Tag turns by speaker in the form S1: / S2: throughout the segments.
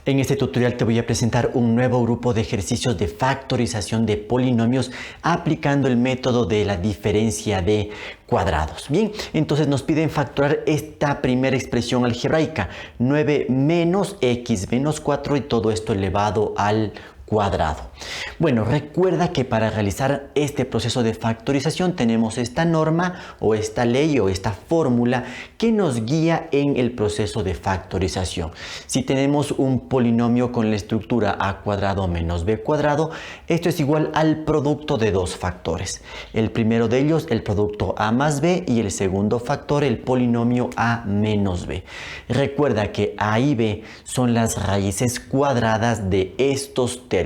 S1: En este tutorial te voy a presentar un nuevo grupo de ejercicios de factorización de polinomios aplicando el método de la diferencia de cuadrados. Bien, entonces nos piden factorar esta primera expresión algebraica, 9 menos x menos 4 y todo esto elevado al cuadrado. Bueno, recuerda que para realizar este proceso de factorización tenemos esta norma o esta ley o esta fórmula que nos guía en el proceso de factorización. Si tenemos un polinomio con la estructura a cuadrado menos b cuadrado, esto es igual al producto de dos factores. El primero de ellos, el producto a más b, y el segundo factor, el polinomio a menos b. Recuerda que a y b son las raíces cuadradas de estos términos.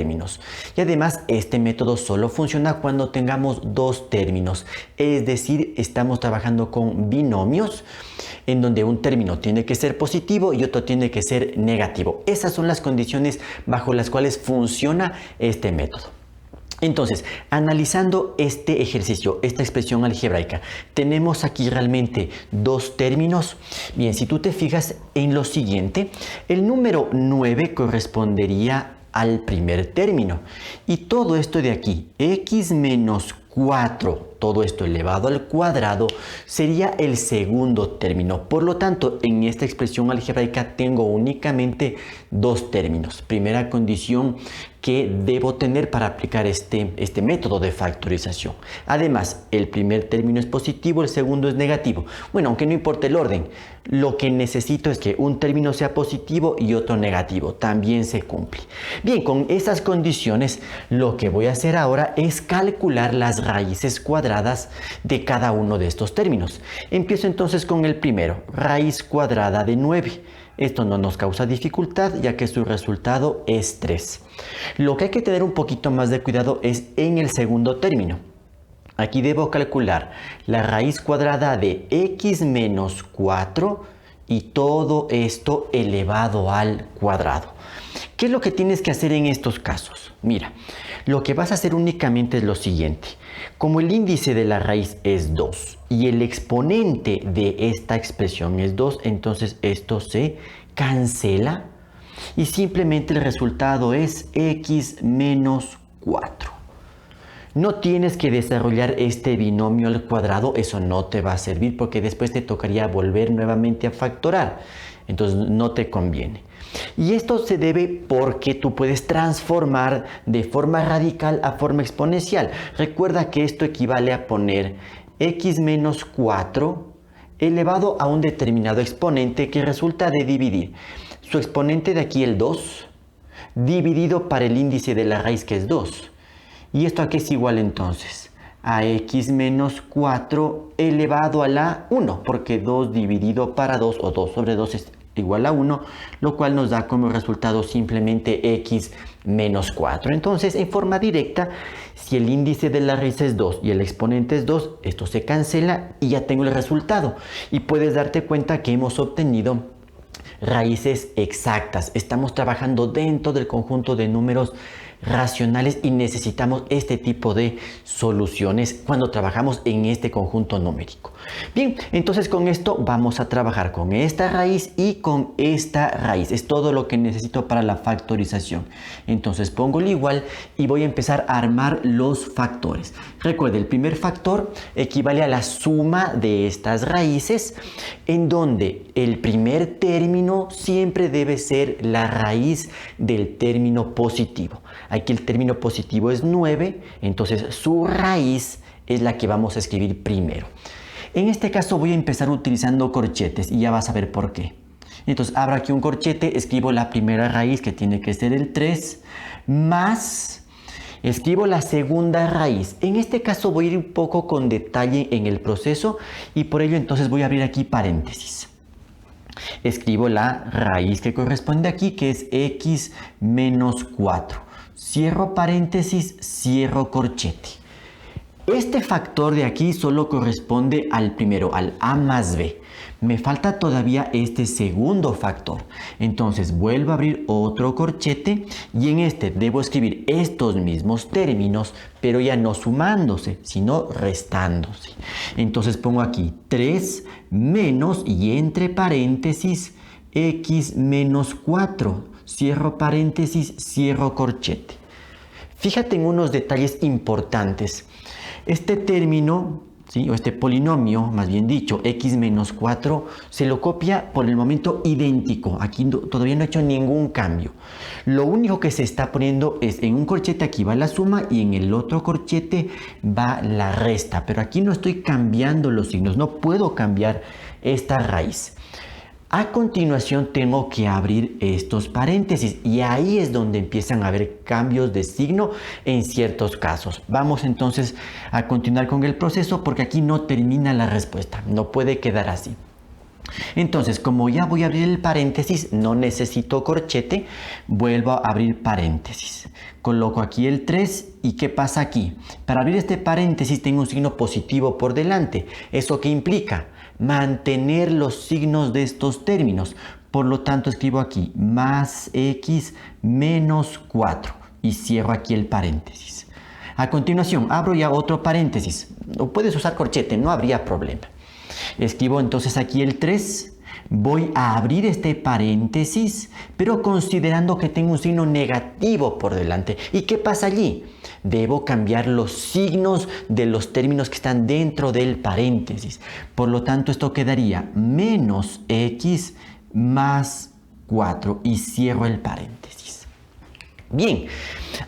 S1: Y además, este método solo funciona cuando tengamos dos términos. Es decir, estamos trabajando con binomios en donde un término tiene que ser positivo y otro tiene que ser negativo. Esas son las condiciones bajo las cuales funciona este método. Entonces, analizando este ejercicio, esta expresión algebraica, tenemos aquí realmente dos términos. Bien, si tú te fijas en lo siguiente, el número 9 correspondería al primer término. Y todo esto de aquí, x menos 4, todo esto elevado al cuadrado, sería el segundo término. Por lo tanto, en esta expresión algebraica tengo únicamente dos términos. Primera condición que debo tener para aplicar este método de factorización. Además, el primer término es positivo, el segundo es negativo. Bueno, aunque no importa el orden, lo que necesito es que un término sea positivo y otro negativo. También se cumple. Bien, con esas condiciones, lo que voy a hacer ahora es calcular las raíces cuadradas de cada uno de estos términos. Empiezo entonces con el primero, raíz cuadrada de 9. Esto no nos causa dificultad ya que su resultado es 3. Lo que hay que tener un poquito más de cuidado es en el segundo término. Aquí debo calcular la raíz cuadrada de x menos 4 y todo esto elevado al cuadrado. ¿Qué es lo que tienes que hacer en estos casos? Mira, lo que vas a hacer únicamente es lo siguiente. Como el índice de la raíz es 2 y el exponente de esta expresión es 2, entonces esto se cancela y simplemente el resultado es x menos 4. No tienes que desarrollar este binomio al cuadrado, eso no te va a servir porque después te tocaría volver nuevamente a factorar. Entonces no te conviene. Y esto se debe porque tú puedes transformar de forma radical a forma exponencial. Recuerda que esto equivale a poner x menos 4 elevado a un determinado exponente que resulta de dividir su exponente de aquí, el 2, dividido para el índice de la raíz que es 2. ¿Y esto a qué es igual entonces? A x menos 4 elevado a la 1, porque 2 dividido para 2 o 2 sobre 2 es igual a 1, lo cual nos da como resultado simplemente x menos 4. Entonces, en forma directa, si el índice de la raíz es 2 y el exponente es 2, esto se cancela y ya tengo el resultado. Y puedes darte cuenta que hemos obtenido raíces exactas. Estamos trabajando dentro del conjunto de números racionales y necesitamos este tipo de soluciones cuando trabajamos en este conjunto numérico. Bien, entonces con esto vamos a trabajar con esta raíz y con esta raíz. Es todo lo que necesito para la factorización. Entonces pongo el igual y voy a empezar a armar los factores. Recuerde, el primer factor equivale a la suma de estas raíces, en donde el primer término siempre debe ser la raíz del término positivo. Aquí el término positivo es 9, entonces su raíz es la que vamos a escribir primero. En este caso voy a empezar utilizando corchetes y ya vas a ver por qué. Entonces abro aquí un corchete, escribo la primera raíz que tiene que ser el 3, más escribo la segunda raíz. En este caso voy a ir un poco con detalle en el proceso y por ello entonces voy a abrir aquí paréntesis. Escribo la raíz que corresponde aquí, que es x menos 4. Cierro paréntesis, cierro corchete. Este factor de aquí solo corresponde al primero, al a más b. Me falta todavía este segundo factor. Entonces vuelvo a abrir otro corchete y en este debo escribir estos mismos términos, pero ya no sumándose, sino restándose. Entonces pongo aquí 3 menos y entre paréntesis x menos 4. cierro paréntesis, cierro corchete. Fíjate en unos detalles importantes. Este término, ¿sí? O este polinomio, más bien dicho, x menos 4, se lo copia por el momento idéntico. Aquí todavía no he hecho ningún cambio. Lo único que se está poniendo es en un corchete aquí va la suma y en el otro corchete va la resta. Pero aquí no estoy cambiando los signos, no puedo cambiar esta raíz. A continuación tengo que abrir estos paréntesis y ahí es donde empiezan a haber cambios de signo en ciertos casos. Vamos entonces a continuar con el proceso porque aquí no termina la respuesta, no puede quedar así. Entonces, como ya voy a abrir el paréntesis, no necesito corchete, vuelvo a abrir paréntesis. Coloco aquí el 3 y ¿qué pasa aquí? Para abrir este paréntesis tengo un signo positivo por delante. ¿Eso qué implica? Mantener los signos de estos términos. Por lo tanto, escribo aquí más x menos 4 y cierro aquí el paréntesis. A continuación, abro ya otro paréntesis. No puedes usar corchete, no habría problema. Escribo entonces aquí el 3. Voy a abrir este paréntesis, pero considerando que tengo un signo negativo por delante. ¿Y qué pasa allí? Debo cambiar los signos de los términos que están dentro del paréntesis. Por lo tanto, esto quedaría menos x más 4 y cierro el paréntesis. Bien,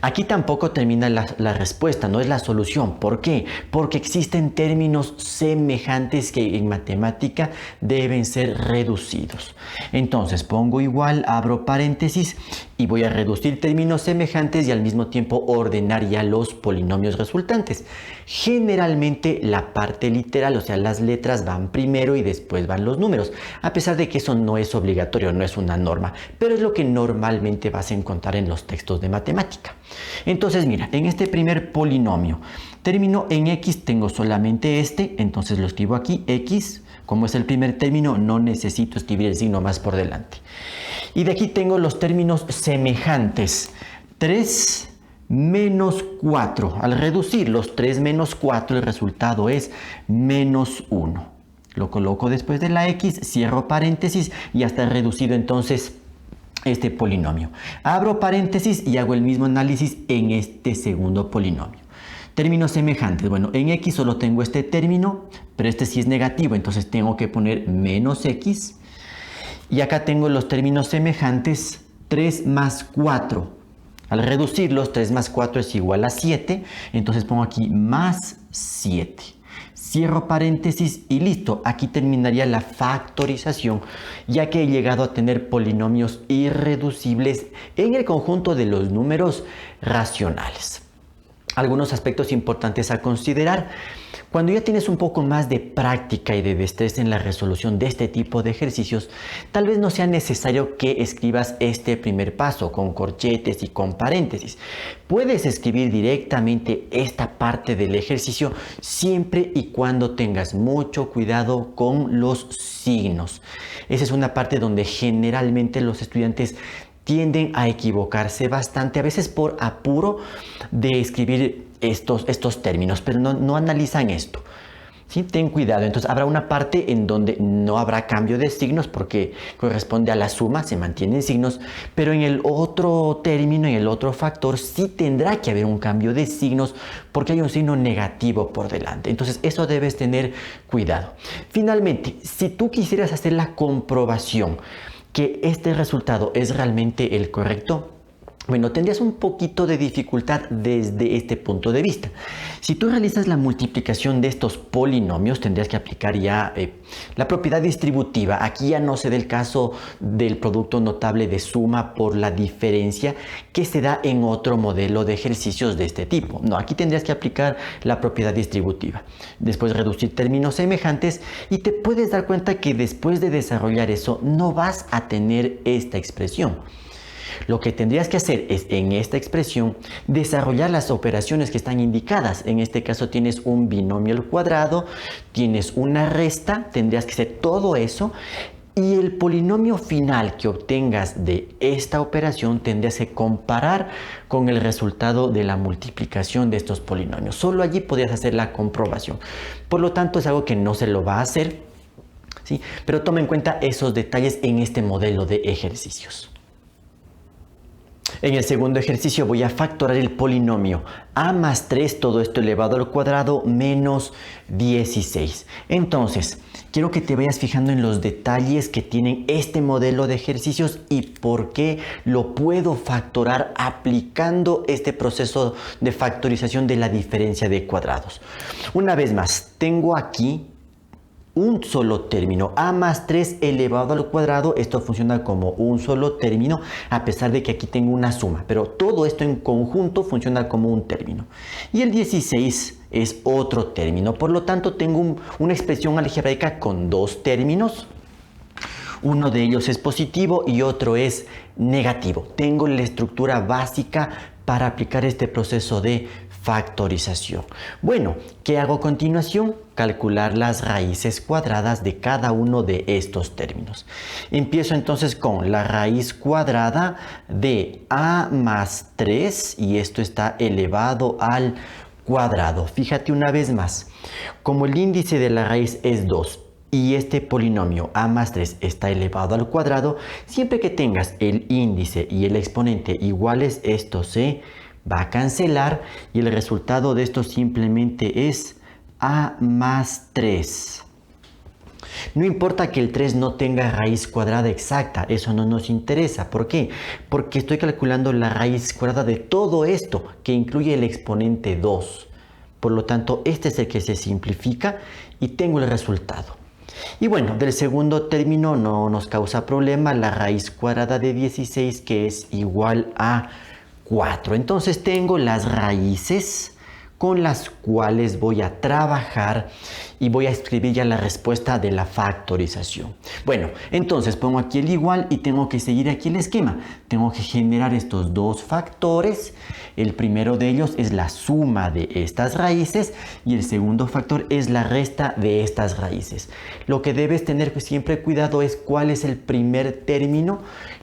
S1: aquí tampoco termina la respuesta, no es la solución. ¿Por qué? Porque existen términos semejantes que en matemática deben ser reducidos. Entonces pongo igual, abro paréntesis y voy a reducir términos semejantes y al mismo tiempo ordenar ya los polinomios resultantes. Generalmente la parte literal, o sea, las letras van primero y después van los números, a pesar de que eso no es obligatorio, no es una norma, pero es lo que normalmente vas a encontrar en los textos de matemática. Entonces mira, en este primer polinomio, término en x tengo solamente este, entonces lo escribo aquí, x, como es el primer término, no necesito escribir el signo más por delante. Y de aquí tengo los términos semejantes, 3 menos 4. Al reducir los 3 menos 4, el resultado es menos 1. Lo coloco después de la x, cierro paréntesis y ya está reducido entonces este polinomio. Abro paréntesis y hago el mismo análisis en este segundo polinomio. Términos semejantes. Bueno, en x solo tengo este término, pero este sí es negativo, entonces tengo que poner menos x. Y acá tengo los términos semejantes, 3 más 4. Al reducirlos, 3 más 4 es igual a 7, entonces pongo aquí más 7. Cierro paréntesis y listo. Aquí terminaría la factorización, ya que he llegado a tener polinomios irreducibles en el conjunto de los números racionales. Algunos aspectos importantes a considerar. Cuando ya tienes un poco más de práctica y de destreza en la resolución de este tipo de ejercicios, tal vez no sea necesario que escribas este primer paso con corchetes y con paréntesis. Puedes escribir directamente esta parte del ejercicio siempre y cuando tengas mucho cuidado con los signos. Esa es una parte donde generalmente los estudiantes tienden a equivocarse bastante, a veces por apuro de escribir estos términos, pero no analizan esto. ¿Sí? Ten cuidado, entonces habrá una parte en donde no habrá cambio de signos porque corresponde a la suma, se mantienen signos, pero en el otro término, en el otro factor, sí tendrá que haber un cambio de signos porque hay un signo negativo por delante. Entonces eso debes tener cuidado. Finalmente, si tú quisieras hacer la comprobación que este resultado es realmente el correcto, bueno, tendrías un poquito de dificultad desde este punto de vista. Si tú realizas la multiplicación de estos polinomios, tendrías que aplicar ya la propiedad distributiva. Aquí ya no se da el caso del producto notable de suma por la diferencia que se da en otro modelo de ejercicios de este tipo. No, aquí tendrías que aplicar la propiedad distributiva. Después reducir términos semejantes y te puedes dar cuenta que después de desarrollar eso no vas a tener esta expresión. Lo que tendrías que hacer es, en esta expresión, desarrollar las operaciones que están indicadas. En este caso tienes un binomio al cuadrado, tienes una resta, tendrías que hacer todo eso. Y el polinomio final que obtengas de esta operación tendrías que comparar con el resultado de la multiplicación de estos polinomios. Solo allí podrías hacer la comprobación. Por lo tanto, es algo que no se lo va a hacer, ¿sí? Pero toma en cuenta esos detalles en este modelo de ejercicios. En el segundo ejercicio voy a factorar el polinomio a más 3, todo esto elevado al cuadrado, menos 16. Entonces, quiero que te vayas fijando en los detalles que tienen este modelo de ejercicios y por qué lo puedo factorar aplicando este proceso de factorización de la diferencia de cuadrados. Una vez más, tengo aquí un solo término, a más 3 elevado al cuadrado. Esto funciona como un solo término, a pesar de que aquí tengo una suma, pero todo esto en conjunto funciona como un término. Y el 16 es otro término, por lo tanto tengo una expresión algebraica con dos términos. Uno de ellos es positivo y otro es negativo. Tengo la estructura básica para aplicar este proceso de factorización. Bueno, ¿qué hago a continuación? Calcular las raíces cuadradas de cada uno de estos términos. Empiezo entonces con la raíz cuadrada de a más 3 y esto está elevado al cuadrado. Fíjate una vez más, como el índice de la raíz es 2 y este polinomio a más 3 está elevado al cuadrado, siempre que tengas el índice y el exponente iguales, esto se va a cancelar y el resultado de esto simplemente es a más 3. No importa que el 3 no tenga raíz cuadrada exacta, eso no nos interesa. ¿Por qué? Porque estoy calculando la raíz cuadrada de todo esto, que incluye el exponente 2. Por lo tanto, este es el que se simplifica y tengo el resultado. Y bueno, del segundo término no nos causa problema la raíz cuadrada de 16, que es igual a 4. Entonces tengo las raíces con las cuales voy a trabajar y voy a escribir ya la respuesta de la factorización. Bueno, entonces pongo aquí el igual y tengo que seguir aquí el esquema. Tengo que generar estos dos factores. El primero de ellos es la suma de estas raíces y el segundo factor es la resta de estas raíces. Lo que debes tener siempre cuidado es cuál es el primer término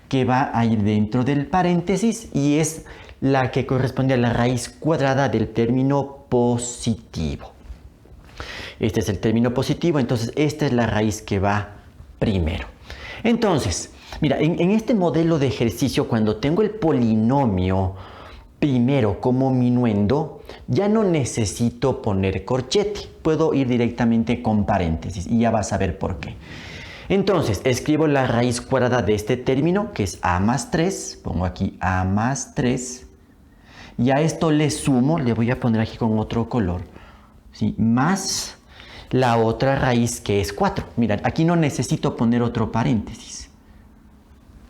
S1: que va a ir dentro del paréntesis y es la que corresponde a la raíz cuadrada del término positivo. Este es el término positivo, entonces esta es la raíz que va primero. Entonces, mira, en este modelo de ejercicio, cuando tengo el polinomio primero como minuendo, ya no necesito poner corchete. Puedo ir directamente con paréntesis y ya vas a ver por qué. Entonces, escribo la raíz cuadrada de este término, que es a más 3. Pongo aquí a más 3. Y a esto le sumo, le voy a poner aquí con otro color, ¿sí? Más la otra raíz que es 4. Mirad, aquí no necesito poner otro paréntesis,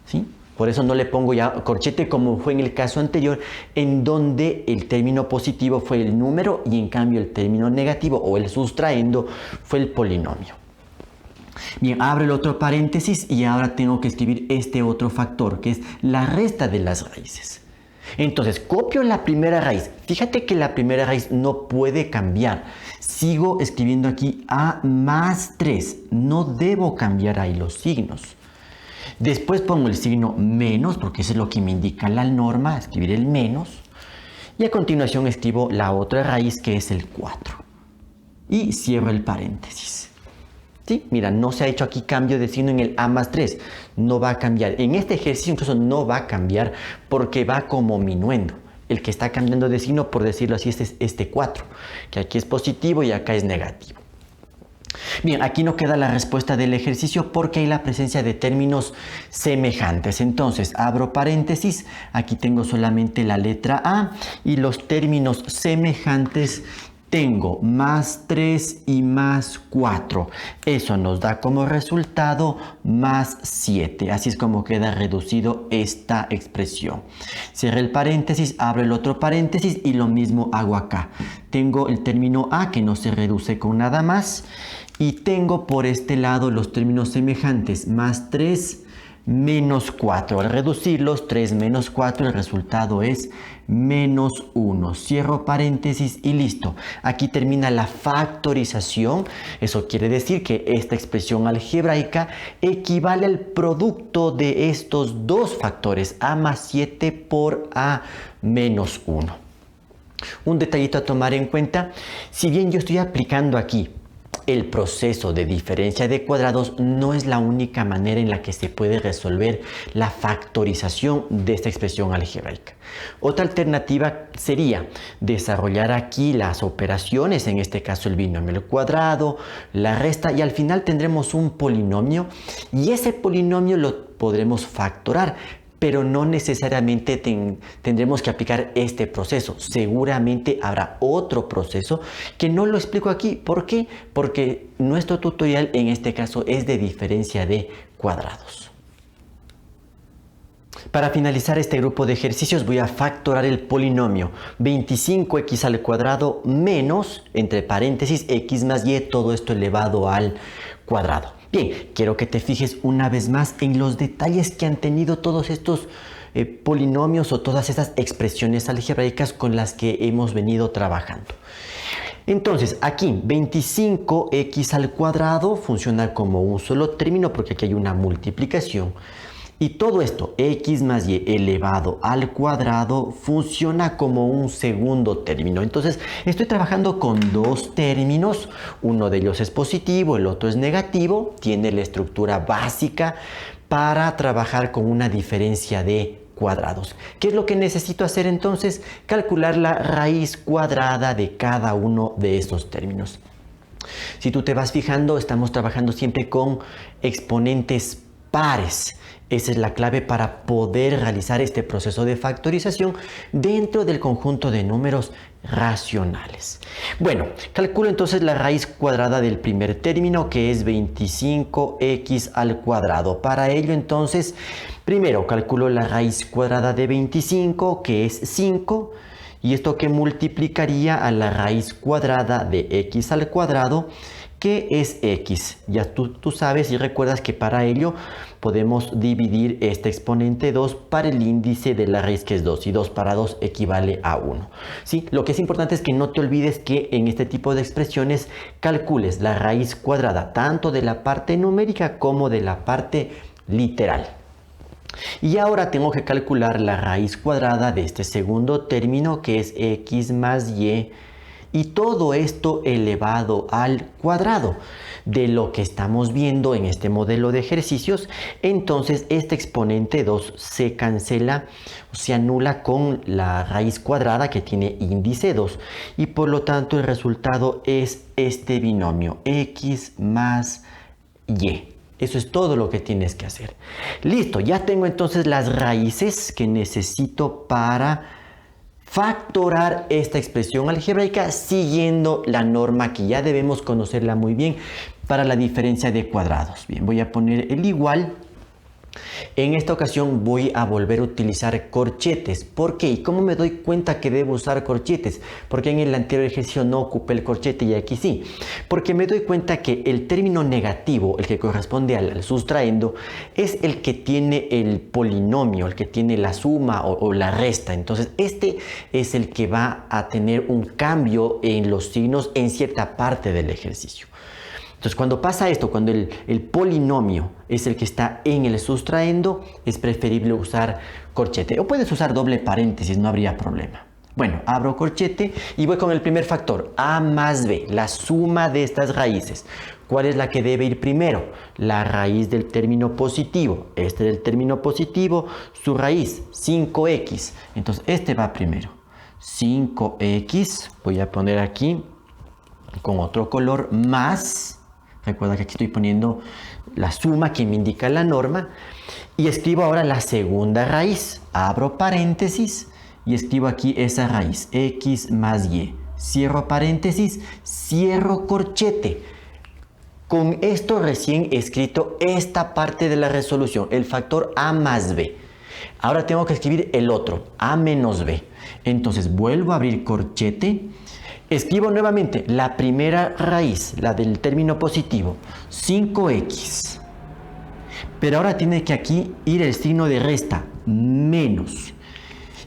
S1: ¿sí? Por eso no le pongo ya corchete como fue en el caso anterior, en donde el término positivo fue el número y en cambio el término negativo o el sustraendo fue el polinomio. Bien, abro el otro paréntesis y ahora tengo que escribir este otro factor, que es la resta de las raíces. Entonces, copio la primera raíz. Fíjate que la primera raíz no puede cambiar. Sigo escribiendo aquí a más 3. No debo cambiar ahí los signos. Después pongo el signo menos, porque eso es lo que me indica la norma, escribir el menos. Y a continuación escribo la otra raíz, que es el 4. Y cierro el paréntesis. ¿Sí? Mira, no se ha hecho aquí cambio de signo en el a más 3. No va a cambiar. En este ejercicio incluso no va a cambiar porque va como minuendo. El que está cambiando de signo, por decirlo así, es este 4. Que aquí es positivo y acá es negativo. Bien, aquí no queda la respuesta del ejercicio porque hay la presencia de términos semejantes. Entonces, abro paréntesis. Aquí tengo solamente la letra A y los términos semejantes. Tengo más 3 y más 4. Eso nos da como resultado más 7. Así es como queda reducido esta expresión. Cierro el paréntesis, abro el otro paréntesis y lo mismo hago acá. Tengo el término A que no se reduce con nada más. Y tengo por este lado los términos semejantes. Más 3 menos 4. Al reducirlos, 3 menos 4, el resultado es menos 1. Cierro paréntesis y listo. Aquí termina la factorización. Eso quiere decir que esta expresión algebraica equivale al producto de estos dos factores, a más 7 por a menos 1. Un detallito a tomar en cuenta, si bien yo estoy aplicando aquí el proceso de diferencia de cuadrados no es la única manera en la que se puede resolver la factorización de esta expresión algebraica. Otra alternativa sería desarrollar aquí las operaciones, en este caso el binomio al cuadrado, la resta, y al final tendremos un polinomio, y ese polinomio lo podremos factorar, pero no necesariamente tendremos que aplicar este proceso. Seguramente habrá otro proceso que no lo explico aquí. ¿Por qué? Porque nuestro tutorial en este caso es de diferencia de cuadrados. Para finalizar este grupo de ejercicios voy a factorar el polinomio 25x al cuadrado menos, entre paréntesis, x más y, todo esto elevado al cuadrado. Bien, quiero que te fijes una vez más en los detalles que han tenido todos estos polinomios o todas estas expresiones algebraicas con las que hemos venido trabajando. Entonces, aquí 25x al cuadrado funciona como un solo término porque aquí hay una multiplicación. Y todo esto, x más y elevado al cuadrado, funciona como un segundo término. Entonces, estoy trabajando con dos términos. Uno de ellos es positivo, el otro es negativo. Tiene la estructura básica para trabajar con una diferencia de cuadrados. ¿Qué es lo que necesito hacer entonces? Calcular la raíz cuadrada de cada uno de estos términos. Si tú te vas fijando, estamos trabajando siempre con exponentes pares. Esa es la clave para poder realizar este proceso de factorización dentro del conjunto de números racionales. Bueno, calculo entonces la raíz cuadrada del primer término, que es 25x al cuadrado. Para ello entonces, primero calculo la raíz cuadrada de 25, que es 5, y esto que multiplicaría a la raíz cuadrada de x al cuadrado, que es x. Ya tú sabes y recuerdas que para ello podemos dividir este exponente 2 para el índice de la raíz, que es 2, y 2 para 2 equivale a 1. ¿Sí? Lo que es importante es que no te olvides que en este tipo de expresiones calcules la raíz cuadrada tanto de la parte numérica como de la parte literal. Y ahora tengo que calcular la raíz cuadrada de este segundo término, que es x más y, y todo esto elevado al cuadrado. De lo que estamos viendo en este modelo de ejercicios, entonces este exponente 2 se cancela, se anula con la raíz cuadrada que tiene índice 2, y por lo tanto el resultado es este binomio, x más y. Eso es todo lo que tienes que hacer. Listo, ya tengo entonces las raíces que necesito para factorar esta expresión algebraica siguiendo la norma que ya debemos conocerla muy bien para la diferencia de cuadrados. Bien, voy a poner el igual. En esta ocasión voy a volver a utilizar corchetes. ¿Por qué? ¿Y cómo me doy cuenta que debo usar corchetes? Porque en el anterior ejercicio no ocupé el corchete y aquí sí. Porque me doy cuenta que el término negativo, el que corresponde al sustraendo, es el que tiene el polinomio, el que tiene la suma o la resta. Entonces este es el que va a tener un cambio en los signos en cierta parte del ejercicio. Entonces, cuando pasa esto, cuando el polinomio es el que está en el sustraendo, es preferible usar corchete. O puedes usar doble paréntesis, no habría problema. Bueno, abro corchete y voy con el primer factor, a más b, la suma de estas raíces. ¿Cuál es la que debe ir primero? La raíz del término positivo. Este del término positivo, su raíz, 5x. Entonces, este va primero. 5x, voy a poner aquí con otro color, más... Recuerda que aquí estoy poniendo la suma que me indica la norma. Y escribo ahora la segunda raíz. Abro paréntesis y escribo aquí esa raíz. X más y. Cierro paréntesis, cierro corchete. Con esto recién he escrito esta parte de la resolución, el factor a más b. Ahora tengo que escribir el otro, a menos b. Entonces vuelvo a abrir corchete. Escribo nuevamente la primera raíz, la del término positivo, 5x. Pero ahora tiene que aquí ir el signo de resta, menos.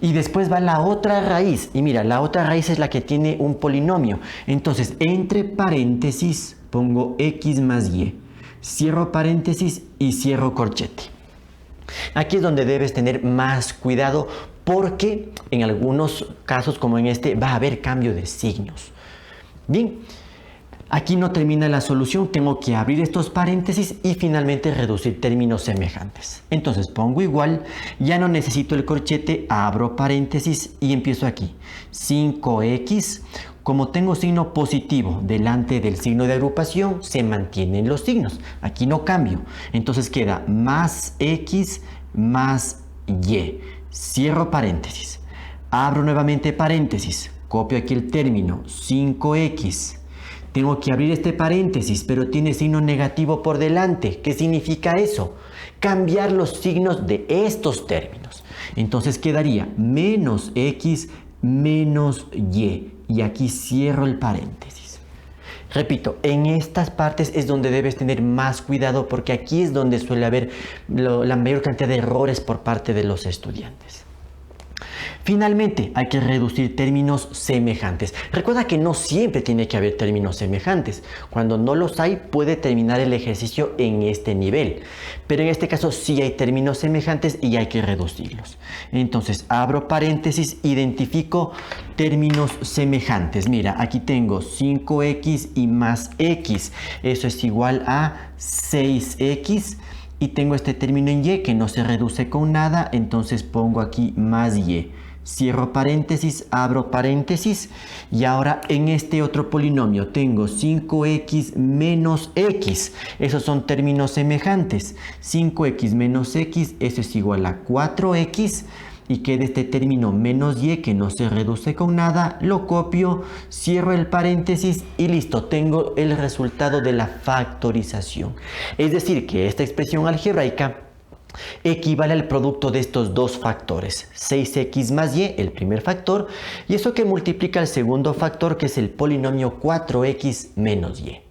S1: Y después va la otra raíz. Y mira, la otra raíz es la que tiene un polinomio. Entonces, entre paréntesis pongo x más y. Cierro paréntesis y cierro corchete. Aquí es donde debes tener más cuidado porque en algunos casos como en este va a haber cambio de signos. Bien, Aquí no termina la solución, tengo que abrir estos paréntesis y finalmente reducir términos semejantes. Entonces pongo igual, ya no necesito el corchete, abro paréntesis y empiezo aquí. 5x, como tengo signo positivo delante del signo de agrupación, se mantienen los signos. Aquí no cambio. Entonces queda más x más y. Cierro paréntesis. Abro nuevamente paréntesis. Copio aquí el término 5x. Tengo que abrir este paréntesis, pero tiene signo negativo por delante. ¿Qué significa eso? Cambiar los signos de estos términos. Entonces quedaría menos x menos y. Y aquí cierro el paréntesis. Repito, en estas partes es donde debes tener más cuidado porque aquí es donde suele haber la mayor cantidad de errores por parte de los estudiantes. Finalmente, hay que reducir términos semejantes. Recuerda que no siempre tiene que haber términos semejantes. Cuando no los hay, puede terminar el ejercicio en este nivel. Pero en este caso sí hay términos semejantes y hay que reducirlos. Entonces, abro paréntesis, identifico términos semejantes. Mira, aquí tengo 5x y más x. Eso es igual a 6x. Y tengo este término en y que no se reduce con nada, entonces pongo aquí más y. Cierro paréntesis, abro paréntesis y ahora en este otro polinomio tengo 5x menos x. Esos son términos semejantes. 5x menos x, eso es igual a 4x. Y queda este término menos y que no se reduce con nada, lo copio, cierro el paréntesis y listo, tengo el resultado de la factorización. Es decir, que esta expresión algebraica equivale al producto de estos dos factores, 6x más y, el primer factor, y eso que multiplica el segundo factor, que es el polinomio 4x menos y.